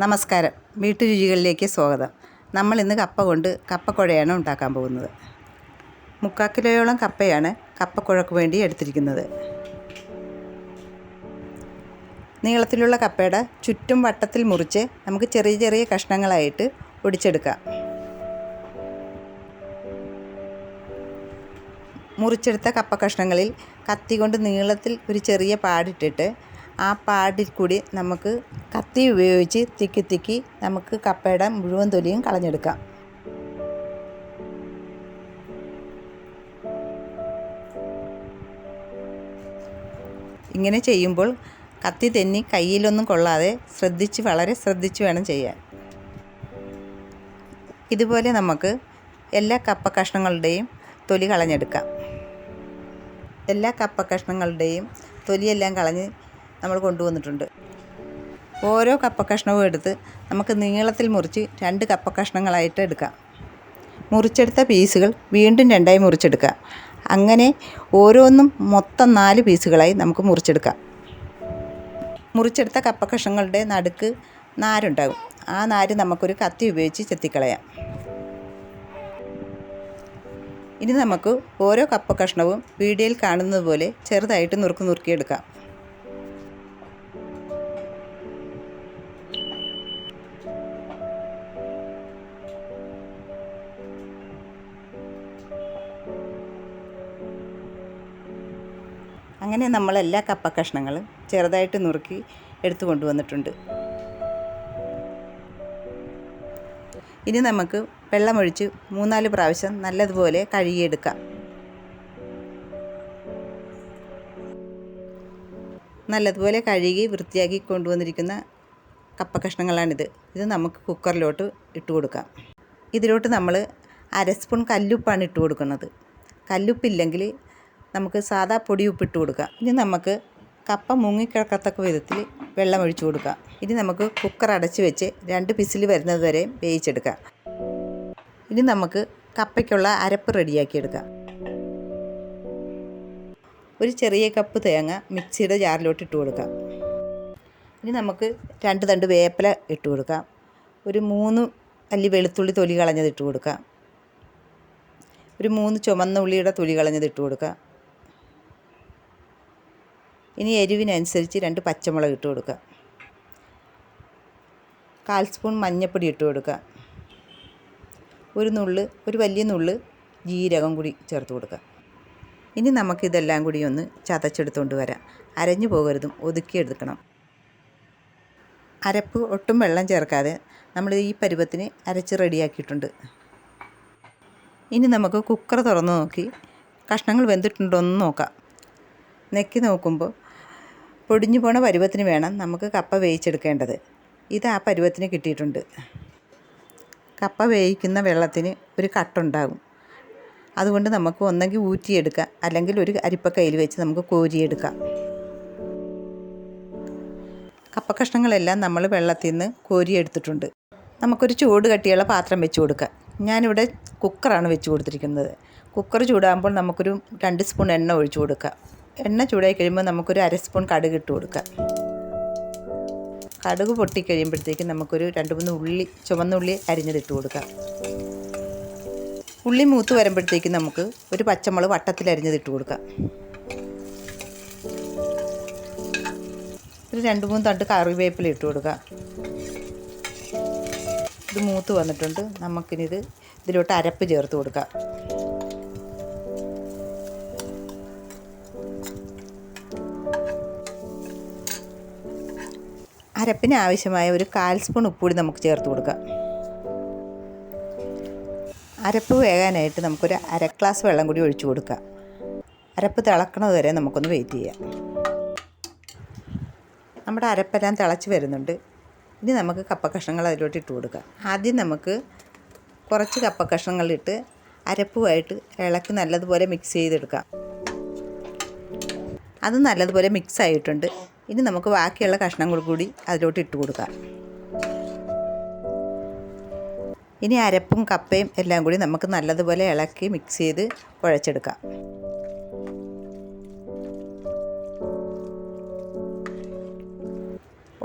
നമസ്കാരം, വീട്ടുരുചികളിലേക്ക് സ്വാഗതം. നമ്മൾ ഇന്ന് കപ്പ കൊണ്ട് കപ്പക്കുഴയാണ് ഉണ്ടാക്കാൻ പോകുന്നത്. 3/4 കിലോയോളം കപ്പയാണ് കപ്പക്കുഴക്ക് വേണ്ടി എടുത്തിരിക്കുന്നത്. നീളത്തിലുള്ള കപ്പയുടെ ചുറ്റും വട്ടത്തിൽ മുറിച്ച് നമുക്ക് ചെറിയ ചെറിയ കഷ്ണങ്ങളായിട്ട് ഒടിച്ചെടുക്കാം. മുറിച്ചെടുത്ത കപ്പ കഷ്ണങ്ങളിൽ കത്തി കൊണ്ട് നീളത്തിൽ ഒരു ചെറിയ പാടിട്ടിട്ട് ആ പാടിൽ കൂടി നമുക്ക് കത്തി ഉപയോഗിച്ച് തിക്കി നമുക്ക് കപ്പയുടെ മുഴുവൻ തൊലിയും കളഞ്ഞെടുക്കാം. ഇങ്ങനെ ചെയ്യുമ്പോൾ കത്തി തെന്നി കയ്യിലൊന്നും കൊള്ളാതെ വളരെ ശ്രദ്ധിച്ച് വേണം ചെയ്യാൻ. ഇതുപോലെ നമുക്ക് എല്ലാ കപ്പ കഷ്ണങ്ങളുടെയും തൊലി കളഞ്ഞെടുക്കാം. എല്ലാ കപ്പ കഷ്ണങ്ങളുടെയും തൊലിയെല്ലാം കളഞ്ഞ് നമ്മൾ കൊണ്ടുവന്നിട്ടുണ്ട്. ഓരോ കപ്പ കഷ്ണവും എടുത്ത് നമുക്ക് നീളത്തിൽ മുറിച്ച് 2 കപ്പ കഷ്ണങ്ങളായിട്ട് എടുക്കാം. മുറിച്ചെടുത്ത പീസുകൾ വീണ്ടും 2ആയി മുറിച്ചെടുക്കാം. അങ്ങനെ ഓരോന്നും മൊത്തം 4 പീസുകളായി നമുക്ക് മുറിച്ചെടുക്കാം. മുറിച്ചെടുത്ത കപ്പ കഷ്ണങ്ങളുടെ നടുക്ക് നാരുണ്ടാകും. ആ നാര് നമുക്കൊരു കത്തി ഉപയോഗിച്ച് ചെത്തിക്കളയാം. ഇനി നമുക്ക് ഓരോ കപ്പ കഷ്ണവും വീഡിയോയിൽ കാണുന്നത് പോലെ ചെറുതായിട്ട് നുറുക്കിയെടുക്കാം. അങ്ങനെ നമ്മൾ എല്ലാ കപ്പ കഷ്ണങ്ങളും ചെറുതായിട്ട് നുറുക്കി എടുത്തു കൊണ്ടുവന്നിട്ടുണ്ട്. ഇനി നമുക്ക് വെള്ളമൊഴിച്ച് 3-4 പ്രാവശ്യം നല്ലതുപോലെ കഴുകിയെടുക്കാം. നല്ലതുപോലെ കഴുകി വൃത്തിയാക്കി കൊണ്ടുവന്നിരിക്കുന്ന കപ്പ കഷ്ണങ്ങളാണിത്. ഇത് നമുക്ക് കുക്കറിലോട്ട് ഇട്ട് കൊടുക്കാം. ഇതിലോട്ട് നമ്മൾ 1/2 സ്പൂൺ കല്ലുപ്പാണ് ഇട്ട് കൊടുക്കുന്നത്. കല്ലുപ്പില്ലെങ്കിൽ നമുക്ക് സാദാ പൊടി ഉപ്പിട്ട് കൊടുക്കാം. ഇനി നമുക്ക് കപ്പ മുങ്ങിക്കിടക്കത്തക്ക വിധത്തിൽ വെള്ളമൊഴിച്ച് കൊടുക്കാം. ഇനി നമുക്ക് കുക്കർ അടച്ച് വെച്ച് 2 വിസിൽ വരുന്നത് വരെ വേവിച്ചെടുക്കാം. ഇനി നമുക്ക് കപ്പയ്ക്കുള്ള അരപ്പ് റെഡിയാക്കിയെടുക്കാം. ഒരു ചെറിയ കപ്പ് തേങ്ങ മിക്സിയുടെ ജാറിലോട്ട് ഇട്ട് കൊടുക്കാം. ഇനി നമുക്ക് 2 തണ്ട് വേപ്പില ഇട്ട് കൊടുക്കാം. ഒരു 3 അല്ലി വെളുത്തുള്ളി തൊലി കളഞ്ഞത് ഇട്ട് കൊടുക്കാം. ഒരു 3 ചുമന്ന ഉള്ളിയുടെ തൊലി കളഞ്ഞത് ഇട്ട് കൊടുക്കാം. ഇനി എരിവിനനുസരിച്ച് 2 പച്ചമുളക് ഇട്ട് കൊടുക്കുക. 1/4 സ്പൂൺ മഞ്ഞൾപ്പൊടി ഇട്ട് കൊടുക്കുക. ഒരു വലിയ നുള്ള് ജീരകം കൂടി ചേർത്ത് കൊടുക്കുക. ഇനി നമുക്കിതെല്ലാം കൂടി ഒന്ന് ചതച്ചെടുത്തുകൊണ്ട് വരാം. അരഞ്ഞു പോകരുതും, ഒതുക്കിയെടുക്കണം. അരപ്പ് ഒട്ടും വെള്ളം ചേർക്കാതെ നമ്മൾ ഈ പരുവത്തിന് അരച്ച് റെഡിയാക്കിയിട്ടുണ്ട്. ഇനി നമുക്ക് കുക്കർ തുറന്ന് നോക്കി കഷ്ണങ്ങൾ വെന്തിട്ടുണ്ടോ എന്ന് നോക്കാം. നെക്കി നോക്കുമ്പോൾ പൊടിഞ്ഞു പോണ പരുവത്തിന് വേണം നമുക്ക് കപ്പ വേവിച്ചെടുക്കേണ്ടത്. ഇത് ആ പരുവത്തിന് കിട്ടിയിട്ടുണ്ട്. കപ്പ വേവിക്കുന്ന വെള്ളത്തിന് ഒരു കട്ടുണ്ടാകും. അതുകൊണ്ട് നമുക്ക് ഒന്നെങ്കിൽ ഊറ്റിയെടുക്കാം, അല്ലെങ്കിൽ ഒരു അരിപ്പക്കയിൽ വെച്ച് നമുക്ക് കോരിയെടുക്കാം. കപ്പ കഷ്ണങ്ങളെല്ലാം നമ്മൾ വെള്ളത്തിൽ നിന്ന് കോരിയെടുത്തിട്ടുണ്ട്. നമുക്കൊരു ചൂട് കട്ടിയുള്ള പാത്രം വെച്ച് കൊടുക്കാം. ഞാനിവിടെ കുക്കറാണ് വെച്ച് കൊടുത്തിരിക്കുന്നത്. കുക്കർ ചൂടാകുമ്പോൾ നമുക്കൊരു 2 സ്പൂൺ എണ്ണ ഒഴിച്ചു കൊടുക്കാം. എണ്ണ ചൂടായി കഴിയുമ്പോൾ നമുക്കൊരു 1/2 സ്പൂൺ കടുക് ഇട്ട് കൊടുക്കാം. കടുക് പൊട്ടിക്കഴിയുമ്പോഴത്തേക്കും നമുക്കൊരു 2-3 ചുവന്ന ഉള്ളി അരിഞ്ഞതിട്ട് കൊടുക്കാം. ഉള്ളി മൂത്ത് വരുമ്പോഴത്തേക്കും നമുക്ക് ഒരു പച്ചമുളക് വട്ടത്തിൽ അരിഞ്ഞതിട്ട് കൊടുക്കാം. ഒരു 2-3 തണ്ട് കറിവേപ്പില ഇട്ട് കൊടുക്കാം. ഇത് മൂത്ത് വന്നിട്ടുണ്ട്. നമുക്കിനിത് ഇതിലോട്ട് അരപ്പ് ചേർത്ത് കൊടുക്കാം. അരപ്പിന് ആവശ്യമായ ഒരു 1/4 സ്പൂൺ ഉപ്പുകൂടി നമുക്ക് ചേർത്ത് കൊടുക്കാം. അരപ്പ് വേകാനായിട്ട് നമുക്കൊരു 1/2 ഗ്ലാസ് വെള്ളം കൂടി ഒഴിച്ചു കൊടുക്കാം. അരപ്പ് തിളക്കണത് വരെ നമുക്കൊന്ന് വെയിറ്റ് ചെയ്യാം. നമ്മുടെ അരപ്പെല്ലാം തിളച്ച് വരുന്നുണ്ട്. ഇനി നമുക്ക് കപ്പ കഷ്ണങ്ങൾ അതിലോട്ട് ഇട്ട് കൊടുക്കാം. ആദ്യം നമുക്ക് കുറച്ച് കപ്പ കഷ്ണങ്ങളിട്ട് അരപ്പുമായിട്ട് ഇളക്കി നല്ലതുപോലെ മിക്സ് ചെയ്തെടുക്കാം. അത് നല്ലതുപോലെ മിക്സ് ആയിട്ടുണ്ട്. ഇനി നമുക്ക് ബാക്കിയുള്ള കഷ്ണങ്ങൾ കൂടി അതിലോട്ട് ഇട്ട് കൊടുക്കാം. ഇനി അരപ്പും കപ്പയും എല്ലാം കൂടി നമുക്ക് നല്ലതുപോലെ ഇളക്കി മിക്സ് ചെയ്ത് കുഴച്ചെടുക്കാം.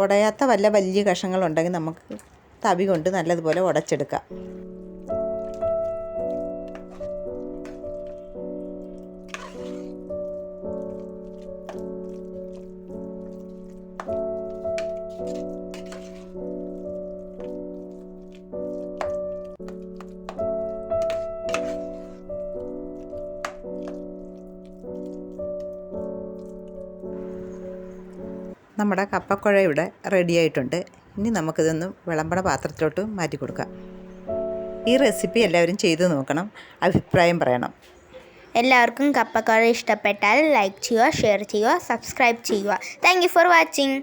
ഉടയാത്ത വല്ല വലിയ കഷ്ണങ്ങളുണ്ടെങ്കിൽ നമുക്ക് തവി കൊണ്ട് നല്ലതുപോലെ ഉടച്ചെടുക്കാം. നമ്മുടെ കപ്പക്കുഴ ഇവിടെ റെഡി ആയിട്ടുണ്ട്. ഇനി നമുക്കിതൊന്ന് വിളമ്പണ പാത്രത്തിലോട്ട് മാറ്റി കൊടുക്കാം. ഈ റെസിപ്പി എല്ലാവരും ചെയ്ത് നോക്കണം, അഭിപ്രായം പറയണം. എല്ലാവർക്കും കപ്പക്കുഴ ഇഷ്ടപ്പെട്ടാൽ ലൈക്ക് ചെയ്യുക, ഷെയർ ചെയ്യുക, സബ്സ്ക്രൈബ് ചെയ്യുക. Thank you for watching.